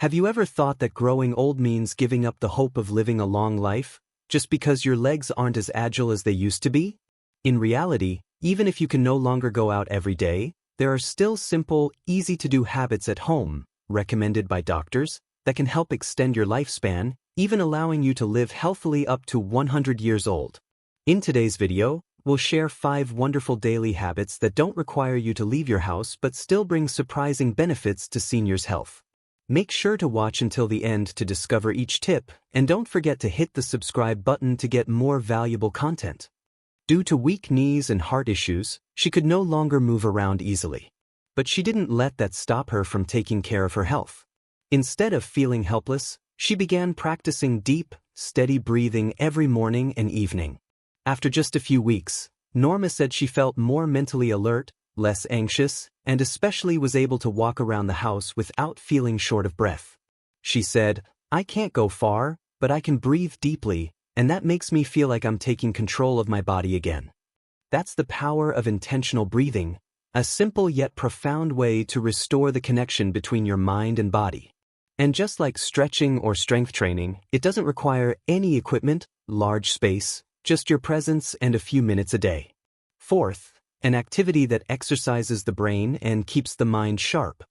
Have you ever thought that growing old means giving up the hope of living a long life, just because your legs aren't as agile as they used to be? In reality, even if you can no longer go out every day, there are still simple, easy-to-do habits at home, recommended by doctors, that can help extend your lifespan, even allowing you to live healthily up to 100 years old. In today's video, we'll share 5 wonderful daily habits that don't require you to leave your house but still bring surprising benefits to seniors' health. Make sure to watch until the end to discover each tip, and don't forget to hit the subscribe button to get more valuable content. Due to weak knees and heart issues, she could no longer move around easily. But she didn't let that stop her from taking care of her health. Instead of feeling helpless, she began practicing deep, steady breathing every morning and evening. After just a few weeks, Norma said she felt more mentally alert, less anxious, and especially was able to walk around the house without feeling short of breath. She said, "I can't go far, but I can breathe deeply, and that makes me feel like I'm taking control of my body again." That's the power of intentional breathing, a simple yet profound way to restore the connection between your mind and body. And just like stretching or strength training, it doesn't require any equipment, large space, just your presence and a few minutes a day. Fourth, an activity that exercises the brain and keeps the mind sharp.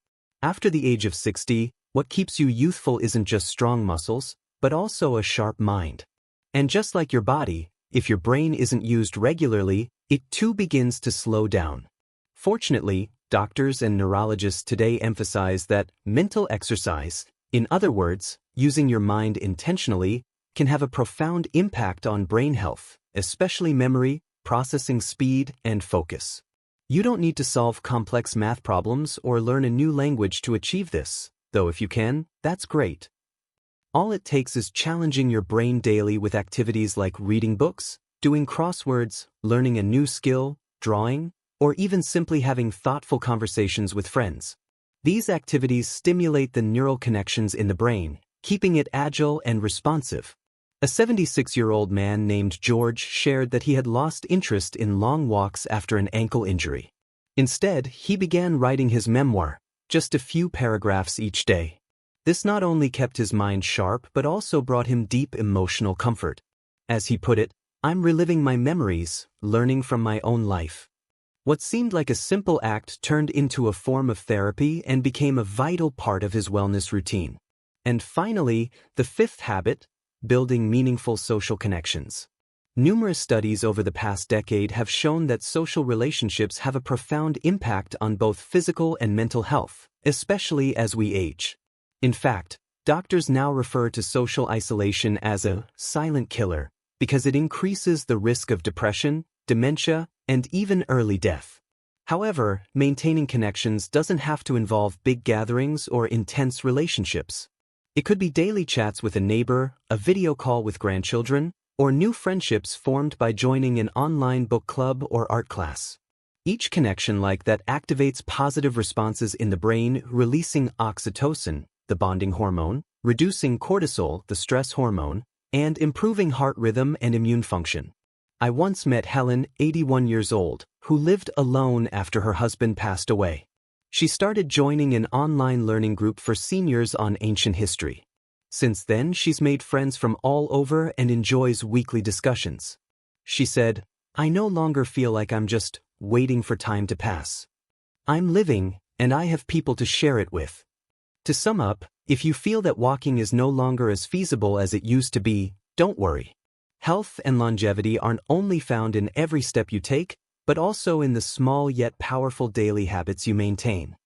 After the age of 60, what keeps you youthful isn't just strong muscles, but also a sharp mind. And just like your body, if your brain isn't used regularly, it too begins to slow down. Fortunately, doctors and neurologists today emphasize that mental exercise, in other words, using your mind intentionally, can have a profound impact on brain health, especially memory, processing speed, and focus. You don't need to solve complex math problems or learn a new language to achieve this, though if you can, that's great. All it takes is challenging your brain daily with activities like reading books, doing crosswords, learning a new skill, drawing, or even simply having thoughtful conversations with friends. These activities stimulate the neural connections in the brain, keeping it agile and responsive. A 76-year-old man named George shared that he had lost interest in long walks after an ankle injury. Instead, he began writing his memoir, just a few paragraphs each day. This not only kept his mind sharp but also brought him deep emotional comfort. As he put it, "I'm reliving my memories, learning from my own life." What seemed like a simple act turned into a form of therapy and became a vital part of his wellness routine. And finally, the 5th habit, building meaningful social connections. Numerous studies over the past decade have shown that social relationships have a profound impact on both physical and mental health, especially as we age. In fact, doctors now refer to social isolation as a silent killer because it increases the risk of depression, dementia, and even early death. However, maintaining connections doesn't have to involve big gatherings or intense relationships. It could be daily chats with a neighbor, a video call with grandchildren, or new friendships formed by joining an online book club or art class. Each connection like that activates positive responses in the brain, releasing oxytocin, the bonding hormone, reducing cortisol, the stress hormone, and improving heart rhythm and immune function. I once met Helen, 81 years old, who lived alone after her husband passed away. She started joining an online learning group for seniors on ancient history. Since then, she's made friends from all over and enjoys weekly discussions. She said, "I no longer feel like I'm just waiting for time to pass. I'm living, and I have people to share it with." To sum up, if you feel that walking is no longer as feasible as it used to be, don't worry. Health and longevity aren't only found in every step you take, but also in the small yet powerful daily habits you maintain.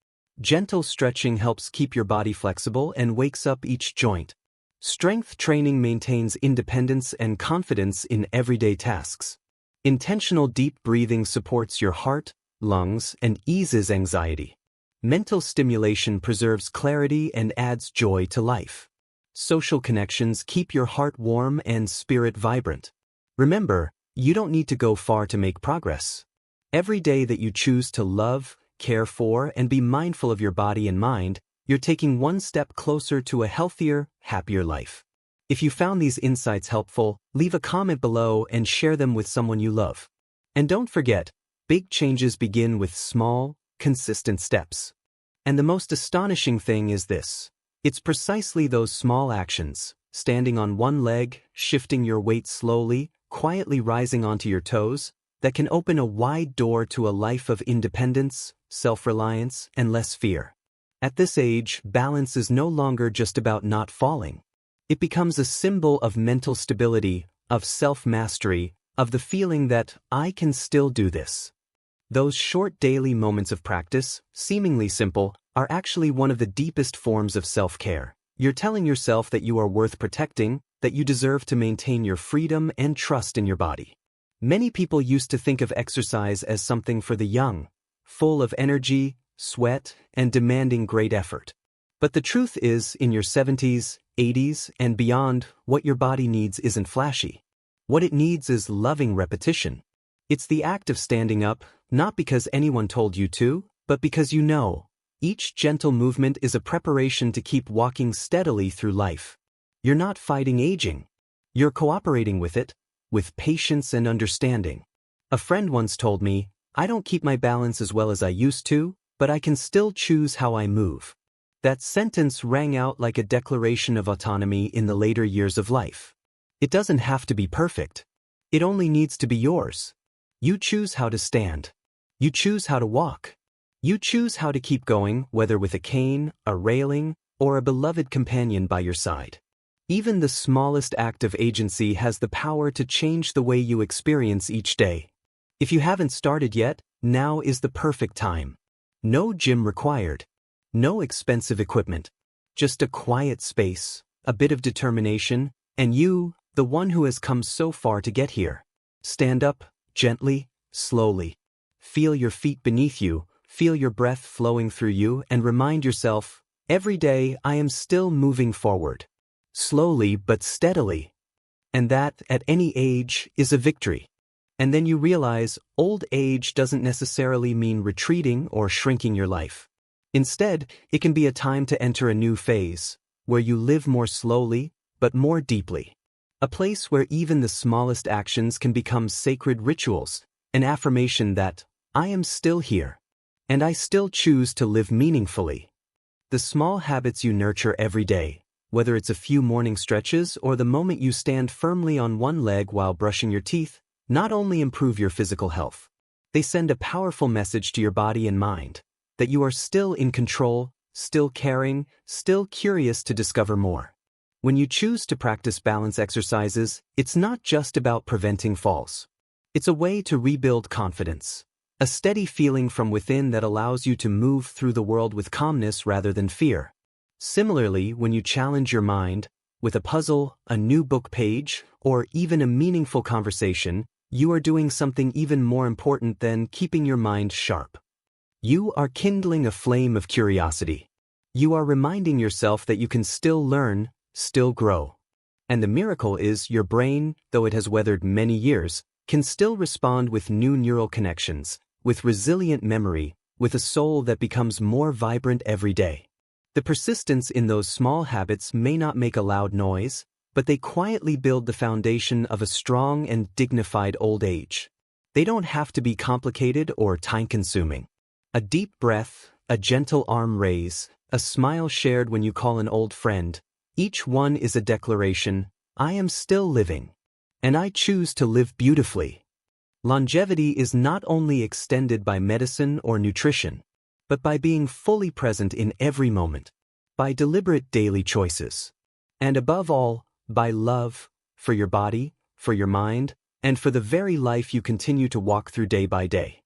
Gentle stretching helps keep your body flexible and wakes up each joint. Strength training maintains independence and confidence in everyday tasks. Intentional deep breathing supports your heart, lungs, and eases anxiety. Mental stimulation preserves clarity and adds joy to life. Social connections keep your heart warm and spirit vibrant. Remember, you don't need to go far to make progress. Every day that you choose to love, care for, and be mindful of your body and mind, you're taking one step closer to a healthier, happier life. If you found these insights helpful, leave a comment below and share them with someone you love. And don't forget, big changes begin with small, consistent steps. And the most astonishing thing is this: It's precisely those small actions, standing on one leg, shifting your weight slowly, quietly rising onto your toes, that can open a wide door to a life of independence, self-reliance, and less fear. At this age, balance is no longer just about not falling. It becomes a symbol of mental stability, of self-mastery, of the feeling that I can still do this. Those short daily moments of practice, seemingly simple, are actually one of the deepest forms of self-care. You're telling yourself that you are worth protecting, that you deserve to maintain your freedom and trust in your body. Many people used to think of exercise as something for the young, full of energy, sweat, and demanding great effort. But the truth is, in your 70s, 80s, and beyond, what your body needs isn't flashy. What it needs is loving repetition. It's the act of standing up, not because anyone told you to, but because you know. Each gentle movement is a preparation to keep walking steadily through life. You're not fighting aging. You're cooperating with it, with patience and understanding. A friend once told me, I don't keep my balance as well as I used to, but I can still choose how I move. That sentence rang out like a declaration of autonomy in the later years of life. It doesn't have to be perfect. It only needs to be yours. You choose how to stand. You choose how to walk. You choose how to keep going, whether with a cane, a railing, or a beloved companion by your side. Even the smallest act of agency has the power to change the way you experience each day. If you haven't started yet, now is the perfect time. No gym required. No expensive equipment. Just a quiet space, a bit of determination, and you, the one who has come so far to get here. Stand up, gently, slowly. Feel your feet beneath you, feel your breath flowing through you, and remind yourself, every day I am still moving forward. Slowly but steadily. And that, at any age, is a victory. And then you realize, old age doesn't necessarily mean retreating or shrinking your life. Instead, it can be a time to enter a new phase, where you live more slowly, but more deeply. A place where even the smallest actions can become sacred rituals, an affirmation that, I am still here, and I still choose to live meaningfully. The small habits you nurture every day, whether it's a few morning stretches or the moment you stand firmly on one leg while brushing your teeth, not only improve your physical health, they send a powerful message to your body and mind, that you are still in control, still caring, still curious to discover more. When you choose to practice balance exercises, it's not just about preventing falls. It's a way to rebuild confidence, a steady feeling from within that allows you to move through the world with calmness rather than fear. Similarly, when you challenge your mind, with a puzzle, a new book page, or even a meaningful conversation, you are doing something even more important than keeping your mind sharp. You are kindling a flame of curiosity. You are reminding yourself that you can still learn, still grow. And the miracle is your brain, though it has weathered many years, can still respond with new neural connections, with resilient memory, with a soul that becomes more vibrant every day. The persistence in those small habits may not make a loud noise, but they quietly build the foundation of a strong and dignified old age. They don't have to be complicated or time-consuming. A deep breath, a gentle arm raise, a smile shared when you call an old friend, each one is a declaration, I am still living. And I choose to live beautifully. Longevity is not only extended by medicine or nutrition, but by being fully present in every moment, by deliberate daily choices, and above all, by love, for your body, for your mind, and for the very life you continue to walk through day by day.